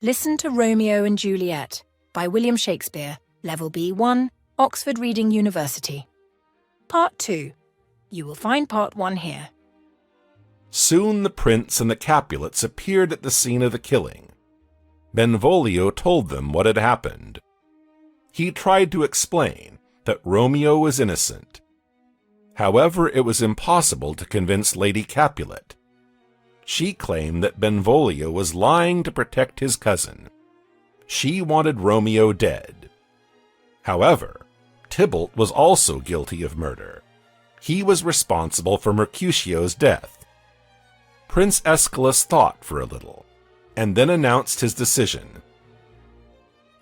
Listen to Romeo and Juliet by William Shakespeare, Level B1, Oxford Reading University. Part 2. You will find Part 1 here. Soon the prince and the Capulets appeared at the scene of the killing. Benvolio told them what had happened. He tried to explain that Romeo was innocent. However, it was impossible to convince Lady Capulet. She claimed that Benvolio was lying to protect his cousin. She wanted Romeo dead. However, Tybalt was also guilty of murder. He was responsible for Mercutio's death. Prince Aeschylus thought for a little, and then announced his decision.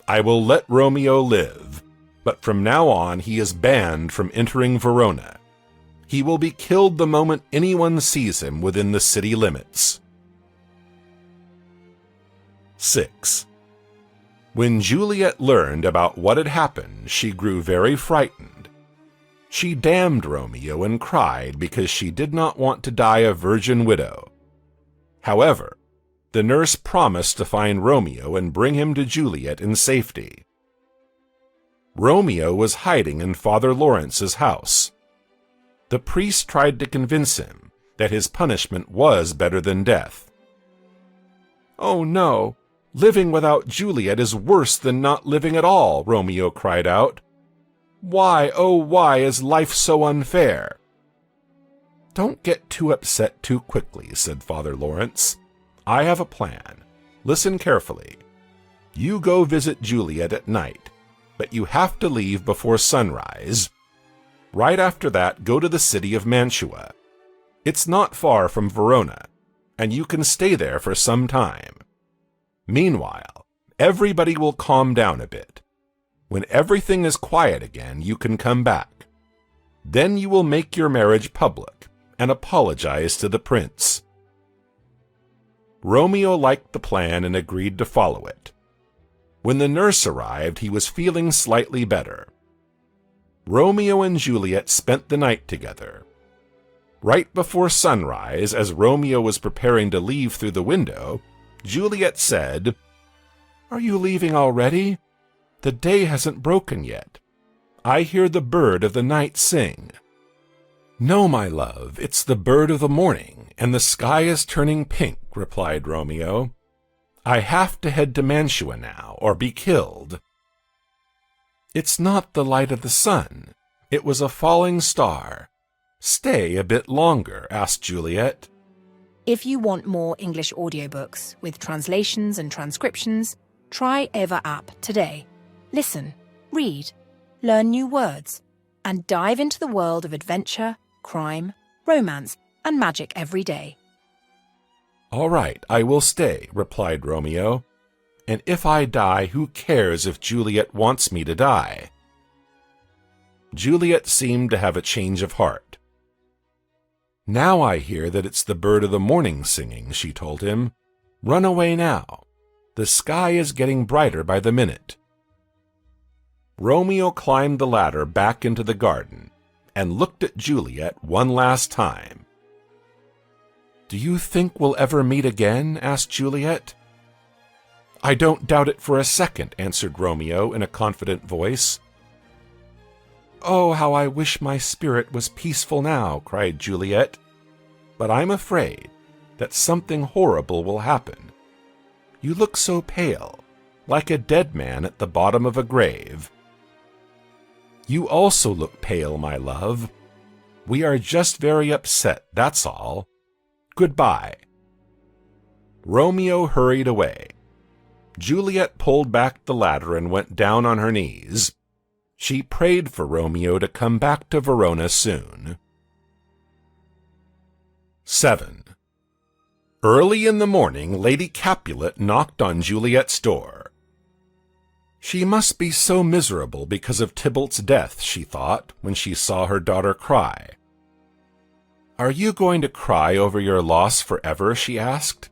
"I will let Romeo live, but from now on he is banned from entering Verona. He will be killed the moment anyone sees him within the city limits." 6. When Juliet learned about what had happened, she grew very frightened. She damned Romeo and cried because she did not want to die a virgin widow. However, the nurse promised to find Romeo and bring him to Juliet in safety. Romeo was hiding in Father Lawrence's house. The priest tried to convince him that his punishment was better than death. "Oh no, living without Juliet is worse than not living at all," Romeo cried out. "Why, oh why is life so unfair?" "Don't get too upset too quickly," said Father Lawrence. "I have a plan. Listen carefully. You go visit Juliet at night, but you have to leave before sunrise. Right after that, go to the city of Mantua. It's not far from Verona, and you can stay there for some time. Meanwhile, everybody will calm down a bit. When everything is quiet again, you can come back. Then you will make your marriage public and apologize to the prince." Romeo liked the plan and agreed to follow it. When the nurse arrived, he was feeling slightly better. Romeo and Juliet spent the night together. Right before sunrise, as Romeo was preparing to leave through the window, Juliet said, "Are you leaving already? The day hasn't broken yet. I hear the bird of the night sing." "No, my love, it's the bird of the morning, and the sky is turning pink," replied Romeo. "I have to head to Mantua now, or be killed." "It's not the light of the sun. It was a falling star. Stay a bit longer," asked Juliet. If you want more English audiobooks with translations and transcriptions, try Eva app today. Listen, read, learn new words, and dive into the world of adventure, crime, romance, and magic every day. "All right, I will stay," replied Romeo. "And if I die, who cares if Juliet wants me to die?" Juliet seemed to have a change of heart. "Now I hear that it's the bird of the morning singing," she told him. "Run away now. The sky is getting brighter by the minute." Romeo climbed the ladder back into the garden and looked at Juliet one last time. "Do you think we'll ever meet again?" asked Juliet. "I don't doubt it for a second," answered Romeo in a confident voice. "Oh, how I wish my spirit was peaceful now," cried Juliet. "But I'm afraid that something horrible will happen. You look so pale, like a dead man at the bottom of a grave." "You also look pale, my love. We are just very upset, that's all. Goodbye." Romeo hurried away. Juliet pulled back the ladder and went down on her knees. She prayed for Romeo to come back to Verona soon. 7. Early in the morning, Lady Capulet knocked on Juliet's door. She must be so miserable because of Tybalt's death, she thought, when she saw her daughter cry. "Are you going to cry over your loss forever?" she asked.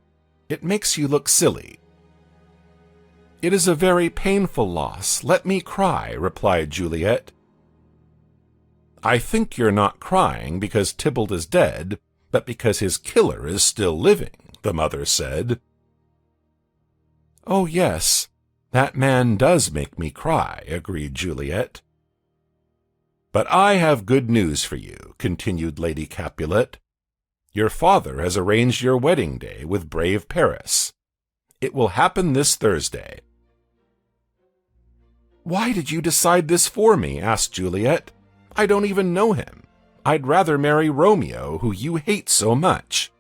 "It makes you look silly." "It is a very painful loss. Let me cry," replied Juliet. "I think you're not crying because Tybalt is dead, but because his killer is still living," the mother said. "Oh, yes, that man does make me cry," agreed Juliet. "But I have good news for you," continued Lady Capulet. "Your father has arranged your wedding day with brave Paris. It will happen this Thursday." "Why did you decide this for me?" asked Juliet. "I don't even know him. I'd rather marry Romeo, who you hate so much."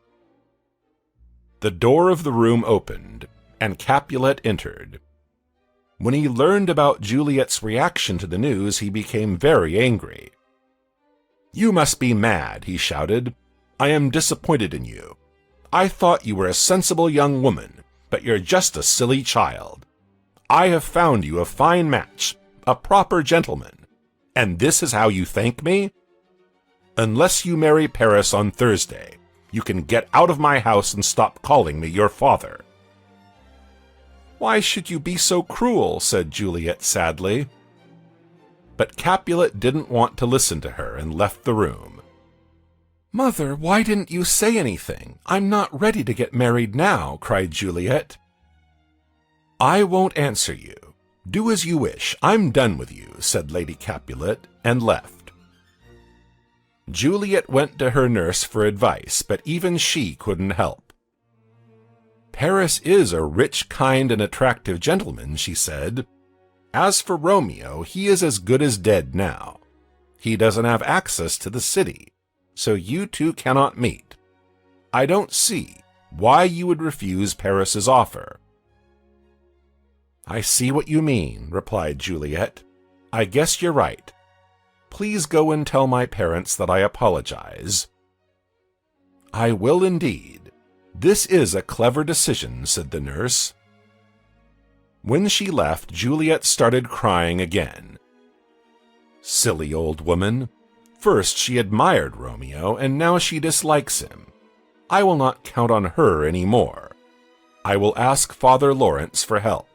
The door of the room opened, and Capulet entered. When he learned about Juliet's reaction to the news, he became very angry. "You must be mad," he shouted. "I am disappointed in you. I thought you were a sensible young woman, but you're just a silly child. I have found you a fine match, a proper gentleman, and this is how you thank me? Unless you marry Paris on Thursday, you can get out of my house and stop calling me your father." "Why should you be so cruel?" said Juliet sadly. But Capulet didn't want to listen to her and left the room. "Mother, why didn't you say anything? I'm not ready to get married now," cried Juliet. "I won't answer you. Do as you wish. I'm done with you," said Lady Capulet, and left. Juliet went to her nurse for advice, but even she couldn't help. "Paris is a rich, kind, and attractive gentleman," she said. "As for Romeo, he is as good as dead now. He doesn't have access to the city, so you two cannot meet. I don't see why you would refuse Paris's offer." "I see what you mean," replied Juliet. "I guess you're right. Please go and tell my parents that I apologize." "I will indeed. This is a clever decision," said the nurse. When she left, Juliet started crying again. Silly old woman. First she admired Romeo, and now she dislikes him. I will not count on her any more. I will ask Father Lawrence for help.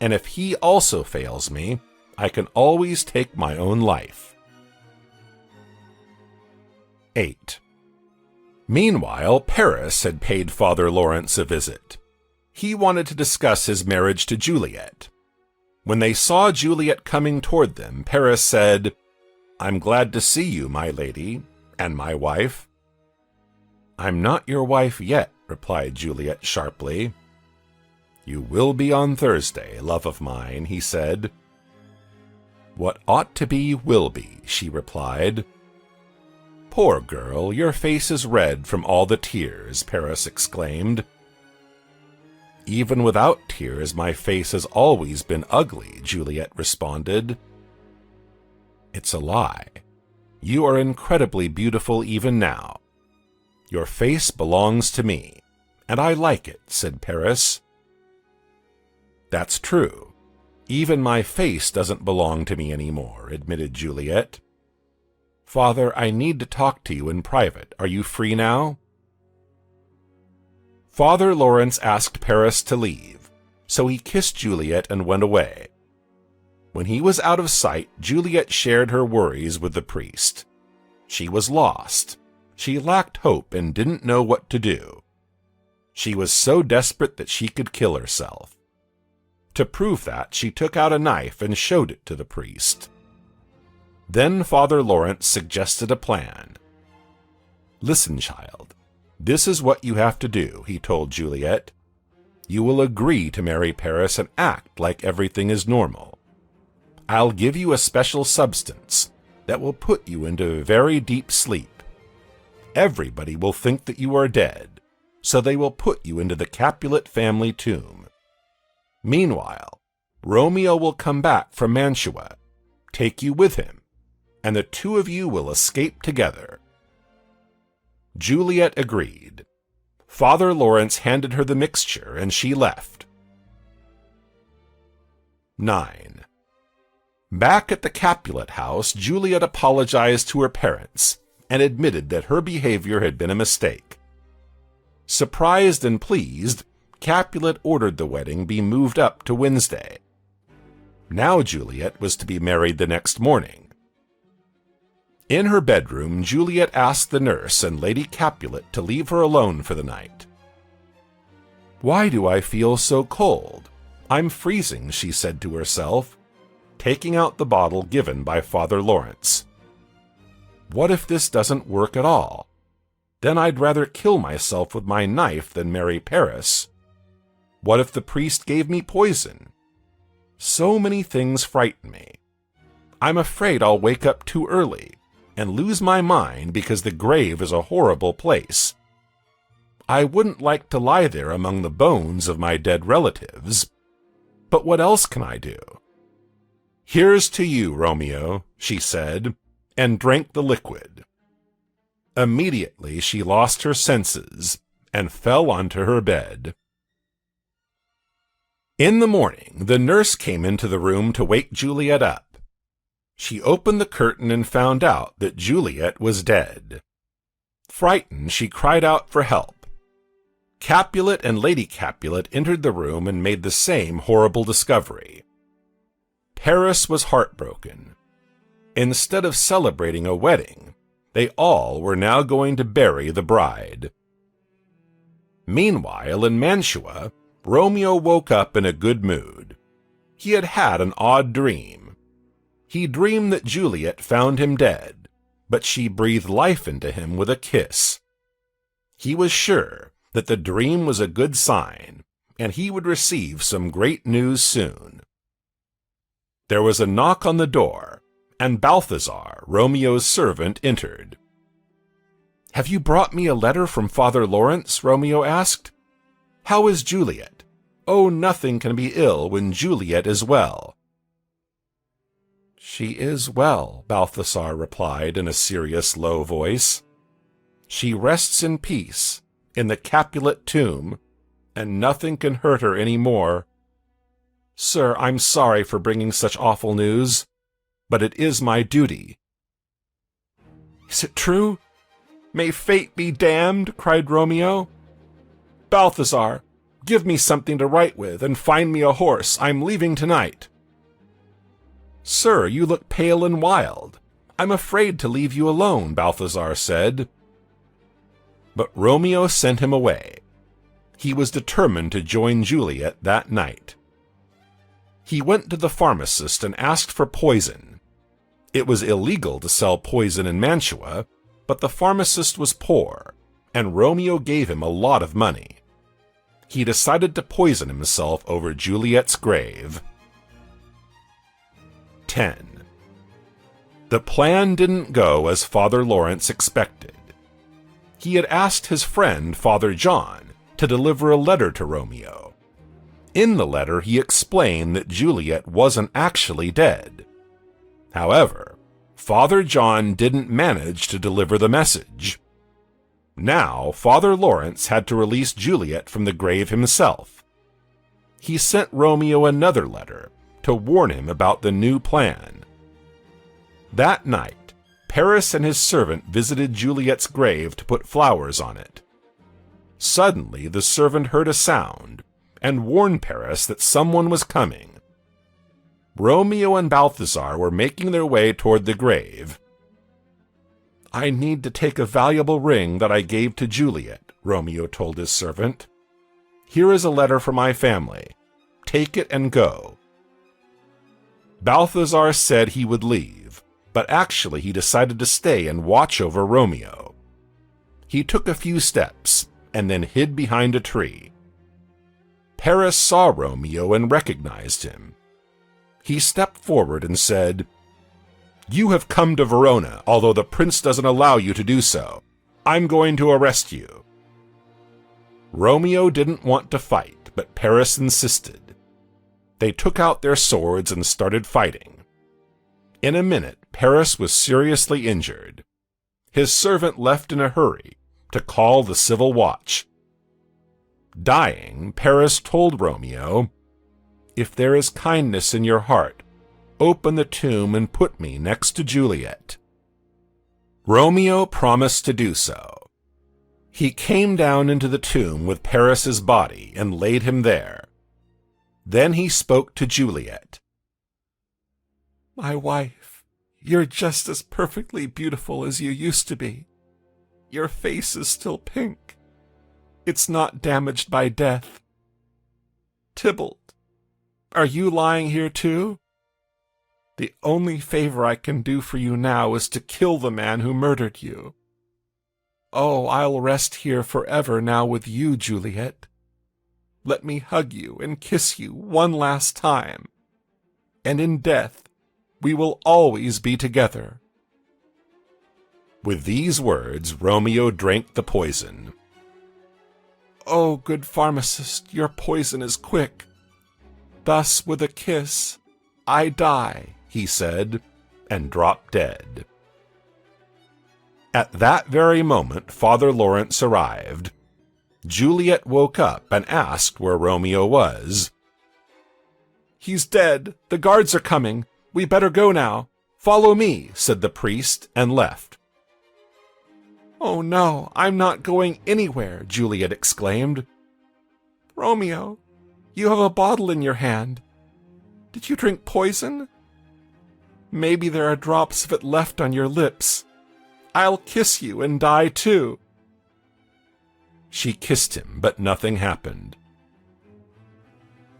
And if he also fails me, I can always take my own life. 8. Meanwhile, Paris had paid Father Lawrence a visit. He wanted to discuss his marriage to Juliet. When they saw Juliet coming toward them, Paris said, "I'm glad to see you, my lady, and my wife." "I'm not your wife yet," replied Juliet sharply. "You will be on Thursday, love of mine," he said. "What ought to be will be," she replied. "Poor girl, your face is red from all the tears," Paris exclaimed. "Even without tears, my face has always been ugly," Juliet responded. "It's a lie. You are incredibly beautiful even now. Your face belongs to me, and I like it," said Paris. "That's true. Even my face doesn't belong to me anymore," admitted Juliet. "Father, I need to talk to you in private. Are you free now?" Father Lawrence asked Paris to leave, so he kissed Juliet and went away. When he was out of sight, Juliet shared her worries with the priest. She was lost. She lacked hope and didn't know what to do. She was so desperate that she could kill herself. To prove that, she took out a knife and showed it to the priest. Then Father Lawrence suggested a plan. "Listen, child, this is what you have to do," he told Juliet. "You will agree to marry Paris and act like everything is normal. I'll give you a special substance that will put you into a very deep sleep. Everybody will think that you are dead, so they will put you into the Capulet family tomb. Meanwhile, Romeo will come back from Mantua, take you with him, and the two of you will escape together." Juliet agreed. Father Lawrence handed her the mixture, and she left. 9. Back at the Capulet house, Juliet apologized to her parents and admitted that her behavior had been a mistake. Surprised and pleased, Capulet ordered the wedding be moved up to Wednesday. Now Juliet was to be married the next morning. In her bedroom, Juliet asked the nurse and Lady Capulet to leave her alone for the night. Why do I feel so cold? I'm freezing, she said to herself, taking out the bottle given by Father Lawrence. What if this doesn't work at all? Then I'd rather kill myself with my knife than marry Paris. What if the priest gave me poison? So many things frighten me. I'm afraid I'll wake up too early and lose my mind because the grave is a horrible place. I wouldn't like to lie there among the bones of my dead relatives. But what else can I do? Here's to you, Romeo, she said, and drank the liquid. Immediately she lost her senses and fell onto her bed. In the morning, the nurse came into the room to wake Juliet up. She opened the curtain and found out that Juliet was dead. Frightened, she cried out for help. Capulet and Lady Capulet entered the room and made the same horrible discovery. Paris was heartbroken. Instead of celebrating a wedding, they all were now going to bury the bride. Meanwhile, in Mantua, Romeo woke up in a good mood. He had had an odd dream. He dreamed that Juliet found him dead, but she breathed life into him with a kiss. He was sure that the dream was a good sign, and he would receive some great news soon. There was a knock on the door, and Balthazar, Romeo's servant, entered. "Have you brought me a letter from Father Lawrence?" Romeo asked. "How is Juliet? Oh, nothing can be ill when Juliet is well." "She is well," Balthazar replied in a serious, low voice. "She rests in peace in the Capulet tomb, and nothing can hurt her any more. Sir, I'm sorry for bringing such awful news, but it is my duty." "Is it true? May fate be damned," cried Romeo. "Balthazar, give me something to write with, and find me a horse. I'm leaving tonight." "Sir, you look pale and wild. I'm afraid to leave you alone," Balthazar said. But Romeo sent him away. He was determined to join Juliet that night. He went to the pharmacist and asked for poison. It was illegal to sell poison in Mantua, but the pharmacist was poor, and Romeo gave him a lot of money. He decided to poison himself over Juliet's grave. 10. The plan didn't go as Father Lawrence expected. He had asked his friend, Father John, to deliver a letter to Romeo. In the letter, he explained that Juliet wasn't actually dead. However, Father John didn't manage to deliver the message. Now, Father Lawrence had to release Juliet from the grave himself. He sent Romeo another letter to warn him about the new plan. That night, Paris and his servant visited Juliet's grave to put flowers on it. Suddenly, the servant heard a sound and warned Paris that someone was coming. Romeo and Balthazar were making their way toward the grave. "I need to take a valuable ring that I gave to Juliet," Romeo told his servant. "Here is a letter for my family. Take it and go." Balthazar said he would leave, but actually he decided to stay and watch over Romeo. He took a few steps and then hid behind a tree. Paris saw Romeo and recognized him. He stepped forward and said, "You have come to Verona, although the prince doesn't allow you to do so. I'm going to arrest you." Romeo didn't want to fight, but Paris insisted. They took out their swords and started fighting. In a minute, Paris was seriously injured. His servant left in a hurry to call the civil watch. Dying, Paris told Romeo, "If there is kindness in your heart, open the tomb and put me next to Juliet." Romeo promised to do so. He came down into the tomb with Paris's body and laid him there. Then he spoke to Juliet. "My wife, you're just as perfectly beautiful as you used to be. Your face is still pink. It's not damaged by death, Tybalt, are you lying here too? The only favor I can do for you now is to kill the man who murdered you. Oh, I'll rest here forever now with you, Juliet. Let me hug you and kiss you one last time. And in death, we will always be together." With these words, Romeo drank the poison. "Oh, good pharmacist, your poison is quick. Thus, with a kiss, I die," he said, and dropped dead. At that very moment, Father Lawrence arrived. Juliet woke up and asked where Romeo was. "He's dead. The guards are coming. We better go now. Follow me," said the priest, and left. "Oh no, I'm not going anywhere," Juliet exclaimed. "Romeo, you have a bottle in your hand. Did you drink poison? Maybe there are drops of it left on your lips. I'll kiss you and die too." She kissed him, but nothing happened.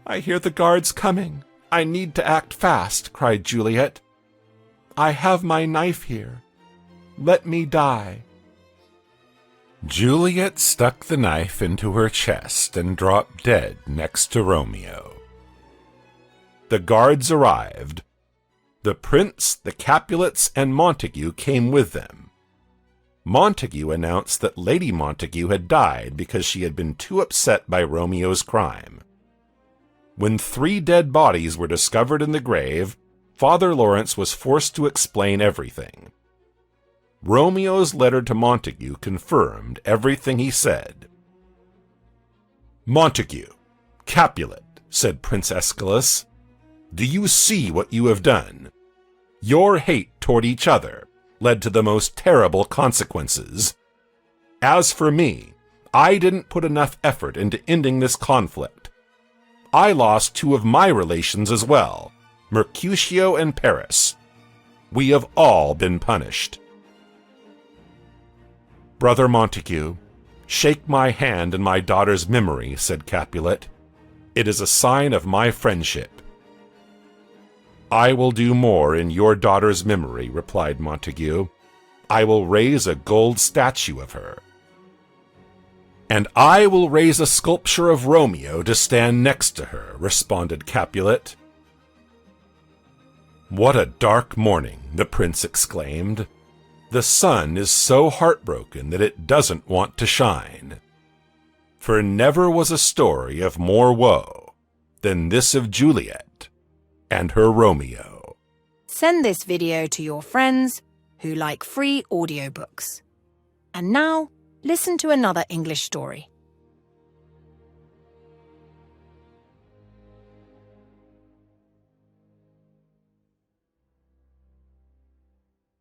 "I hear the guards coming. I need to act fast," cried Juliet. "I have my knife here. Let me die." Juliet stuck the knife into her chest and dropped dead next to Romeo. The guards arrived. The prince, the Capulets, and Montague came with them. Montague announced that Lady Montague had died because she had been too upset by Romeo's crime. When 3 dead bodies were discovered in the grave, Father Lawrence was forced to explain everything. Romeo's letter to Montague confirmed everything he said. "Montague, Capulet," said Prince Aeschylus, "do you see what you have done? Your hate toward each other led to the most terrible consequences. As for me, I didn't put enough effort into ending this conflict. I lost 2 of my relations as well, Mercutio and Paris. We have all been punished. Brother Montague, shake my hand in my daughter's memory," said Capulet. "It is a sign of my friendship." "I will do more in your daughter's memory," replied Montague. "I will raise a gold statue of her." "And I will raise a sculpture of Romeo to stand next to her," responded Capulet. "What a dark morning," the prince exclaimed. "The sun is so heartbroken that it doesn't want to shine. For never was a story of more woe than this of Juliet and her Romeo." Send this video to your friends who like free audiobooks. And now, listen to another English story.